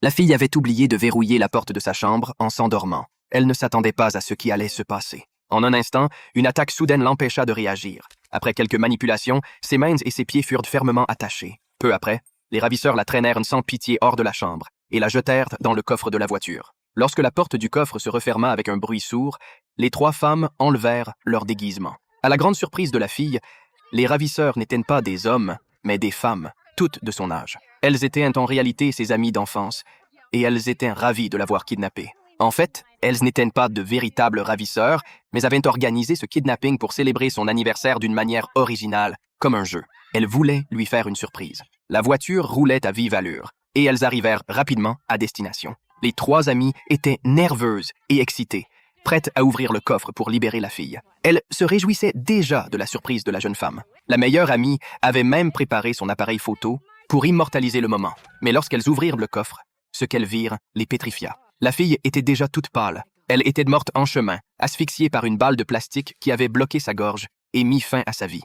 La fille avait oublié de verrouiller la porte de sa chambre en s'endormant. Elle ne s'attendait pas à ce qui allait se passer. En un instant, une attaque soudaine l'empêcha de réagir. Après quelques manipulations, ses mains et ses pieds furent fermement attachés. Peu après, les ravisseurs la traînèrent sans pitié hors de la chambre et la jetèrent dans le coffre de la voiture. Lorsque la porte du coffre se referma avec un bruit sourd, les trois femmes enlevèrent leur déguisement. À la grande surprise de la fille, les ravisseurs n'étaient pas des hommes, mais des femmes, toutes de son âge. Elles étaient en réalité ses amies d'enfance, et elles étaient ravies de l'avoir kidnappée. En fait, elles n'étaient pas de véritables ravisseurs, mais avaient organisé ce kidnapping pour célébrer son anniversaire d'une manière originale, comme un jeu. Elles voulaient lui faire une surprise. La voiture roulait à vive allure, et elles arrivèrent rapidement à destination. Les trois amies étaient nerveuses et excitées, prêtes à ouvrir le coffre pour libérer la fille. Elles se réjouissaient déjà de la surprise de la jeune femme. La meilleure amie avait même préparé son appareil photo pour immortaliser le moment. Mais lorsqu'elles ouvrirent le coffre, ce qu'elles virent les pétrifia. La fille était déjà toute pâle. Elle était morte en chemin, asphyxiée par une balle de plastique qui avait bloqué sa gorge et mis fin à sa vie.